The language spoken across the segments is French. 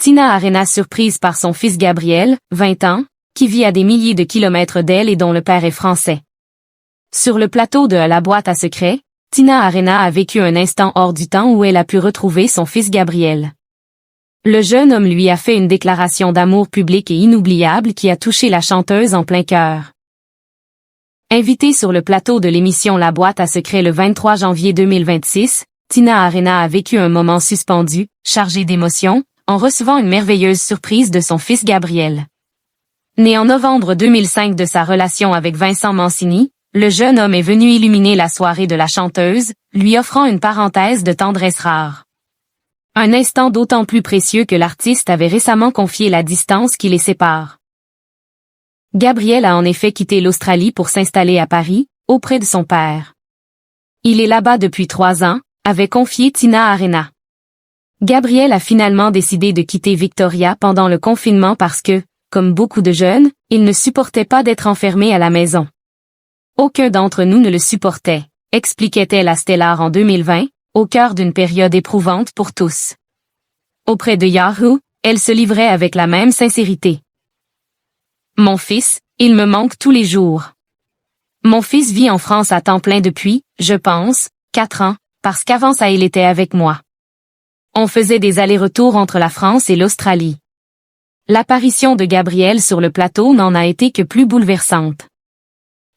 Tina Arena surprise par son fils Gabriel, 20 ans, qui vit à des milliers de kilomètres d'elle et dont le père est français. Sur le plateau de La boîte à secrets, Tina Arena a vécu un instant hors du temps où elle a pu retrouver son fils Gabriel. Le jeune homme lui a fait une déclaration d'amour publique et inoubliable qui a touché la chanteuse en plein cœur. Invitée sur le plateau de l'émission La boîte à secrets le 23 janvier 2026, Tina Arena a vécu un moment suspendu, chargé d'émotions, en recevant une merveilleuse surprise de son fils Gabriel. Né en novembre 2005 de sa relation avec Vincent Mancini, le jeune homme est venu illuminer la soirée de la chanteuse, lui offrant une parenthèse de tendresse rare. Un instant d'autant plus précieux que l'artiste avait récemment confié la distance qui les sépare. Gabriel a en effet quitté l'Australie pour s'installer à Paris, auprès de son père. Il est là-bas depuis 3 ans, avait confié Tina Arena. Gabriel a finalement décidé de quitter Victoria pendant le confinement parce que, comme beaucoup de jeunes, il ne supportait pas d'être enfermé à la maison. Aucun d'entre nous ne le supportait, expliquait-elle à Stellar en 2020, au cœur d'une période éprouvante pour tous. Auprès de Yahoo, elle se livrait avec la même sincérité. Mon fils, il me manque tous les jours. Mon fils vit en France à temps plein depuis, je pense, 4 ans, parce qu'avant ça il était avec moi. On faisait des allers-retours entre la France et l'Australie. L'apparition de Gabriel sur le plateau n'en a été que plus bouleversante.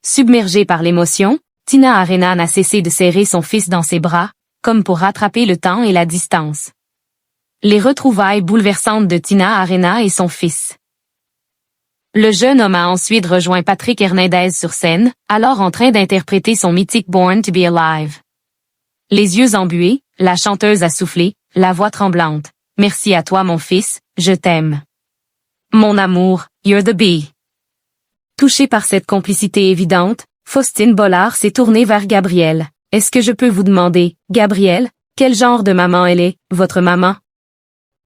Submergée par l'émotion, Tina Arena n'a cessé de serrer son fils dans ses bras, comme pour rattraper le temps et la distance. Les retrouvailles bouleversantes de Tina Arena et son fils. Le jeune homme a ensuite rejoint Patrick Hernandez sur scène, alors en train d'interpréter son mythique Born to be Alive. Les yeux embués, la chanteuse a soufflé, la voix tremblante. « Merci à toi mon fils, je t'aime. Mon amour, you're the bee. » Touchée par cette complicité évidente, Faustine Bollard s'est tournée vers Gabriel. « Est-ce que je peux vous demander, Gabriel, quel genre de maman elle est, votre maman? »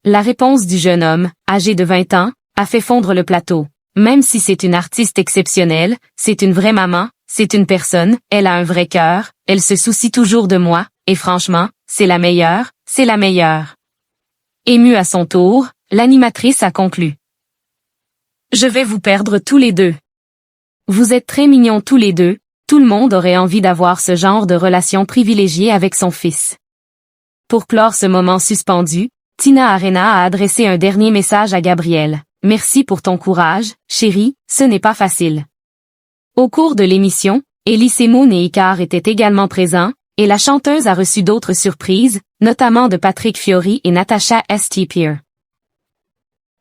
La réponse du jeune homme, âgé de 20 ans, a fait fondre le plateau. Même si c'est une artiste exceptionnelle, c'est une vraie maman, c'est une personne, elle a un vrai cœur, elle se soucie toujours de moi, et franchement, c'est la meilleure, c'est la meilleure. Émue à son tour, l'animatrice a conclu. Je vais vous perdre tous les deux. Vous êtes très mignons tous les deux, tout le monde aurait envie d'avoir ce genre de relation privilégiée avec son fils. Pour clore ce moment suspendu, Tina Arena a adressé un dernier message à Gabriel. Merci pour ton courage, chérie, ce n'est pas facile. Au cours de l'émission, Elie Semoun et Icar étaient également présents, et la chanteuse a reçu d'autres surprises, notamment de Patrick Fiori et Natasha St. Pierre.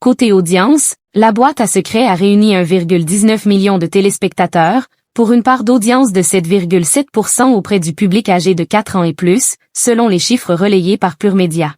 Côté audience, La boîte à secrets a réuni 1,19 million de téléspectateurs, pour une part d'audience de 7,7% auprès du public âgé de 4 ans et plus, selon les chiffres relayés par Pure Média.